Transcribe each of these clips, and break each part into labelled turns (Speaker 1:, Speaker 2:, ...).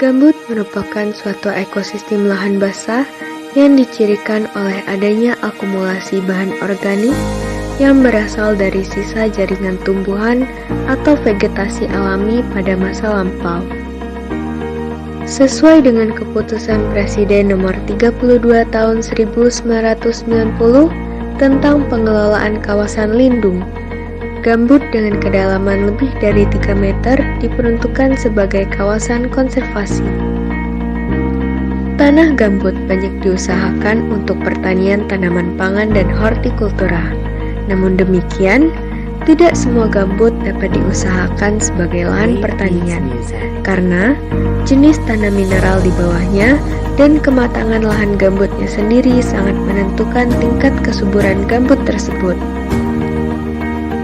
Speaker 1: Gambut merupakan suatu ekosistem lahan basah yang dicirikan oleh adanya akumulasi bahan organik yang berasal dari sisa jaringan tumbuhan atau vegetasi alami pada masa lampau. Sesuai dengan keputusan Presiden nomor 32 tahun 1990 tentang pengelolaan kawasan lindung, gambut dengan kedalaman lebih dari 3 meter diperuntukkan sebagai kawasan konservasi. Tanah gambut banyak diusahakan untuk pertanian tanaman pangan dan hortikultura. Namun demikian, tidak semua gambut dapat diusahakan sebagai lahan pertanian karena jenis tanah mineral di bawahnya dan kematangan lahan gambutnya sendiri sangat menentukan tingkat kesuburan gambut tersebut.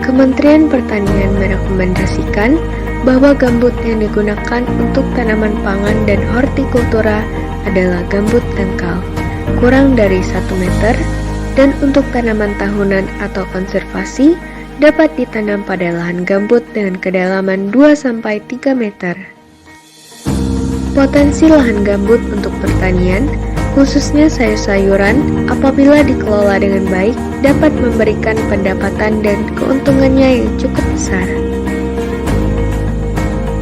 Speaker 1: Kementerian Pertanian merekomendasikan bahwa gambut yang digunakan untuk tanaman pangan dan hortikultura adalah gambut dangkal, kurang dari 1 meter, dan untuk tanaman tahunan atau konservasi dapat ditanam pada lahan gambut dengan kedalaman 2-3 meter. Potensi lahan gambut untuk pertanian, khususnya sayur-sayuran, apabila dikelola dengan baik, dapat memberikan pendapatan dan keuntungannya yang cukup besar.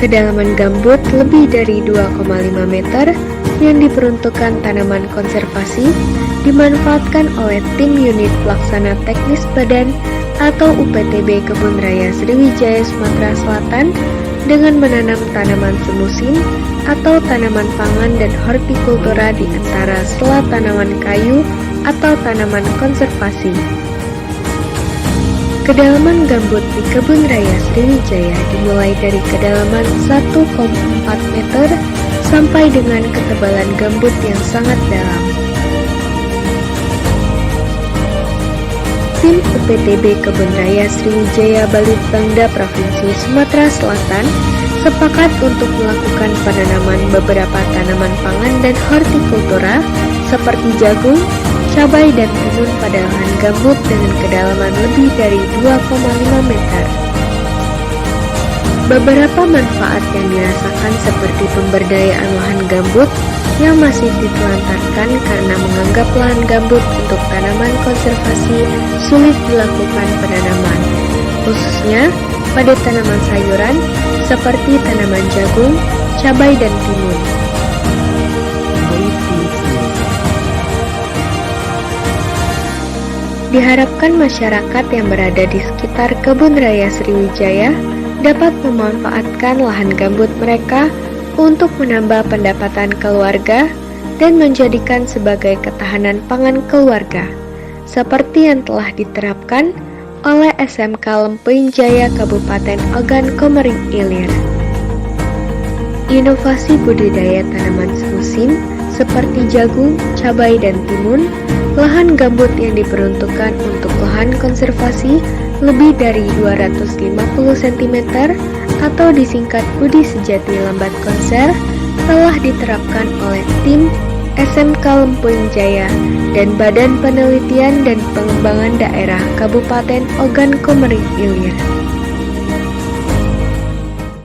Speaker 1: Kedalaman gambut lebih dari 2,5 meter yang diperuntukkan tanaman konservasi dimanfaatkan oleh tim unit pelaksana teknis badan atau UPTB Kebun Raya Sriwijaya Sumatera Selatan dengan menanam tanaman semusim atau tanaman pangan dan hortikultura di antara sela tanaman kayu atau tanaman konservasi. Kedalaman gambut di Kebun Raya Sriwijaya dimulai dari kedalaman 1,4 meter sampai dengan ketebalan gambut yang sangat dalam. Tim UPTB Kebun Raya Sriwijaya Balitbangda Provinsi Sumatera Selatan sepakat untuk melakukan penanaman beberapa tanaman pangan dan hortikultura seperti jagung, cabai, dan timun pada lahan gambut dengan kedalaman lebih dari 2,5 meter. Beberapa manfaat yang dirasakan seperti pemberdayaan lahan gambut yang masih ditelantarkan karena menganggap lahan gambut untuk tanaman konservasi sulit dilakukan penanaman, khususnya pada tanaman sayuran seperti tanaman jagung, cabai, dan timun. Diharapkan masyarakat yang berada di sekitar Kebun Raya Sriwijaya dapat memanfaatkan lahan gambut mereka untuk menambah pendapatan keluarga dan menjadikan sebagai ketahanan pangan keluarga, seperti yang telah diterapkan oleh SMK Lempuing Jaya Kabupaten Ogan Komering Ilir. Inovasi budidaya tanaman semusim seperti jagung, cabai, dan timun, lahan gambut yang diperuntukkan untuk lahan konservasi lebih dari 250 cm atau disingkat Budi Sejati Lambat Konser telah diterapkan oleh tim SMK Lempuing Jaya dan Badan Penelitian dan Pengembangan Daerah Kabupaten Ogan Komering Ilir.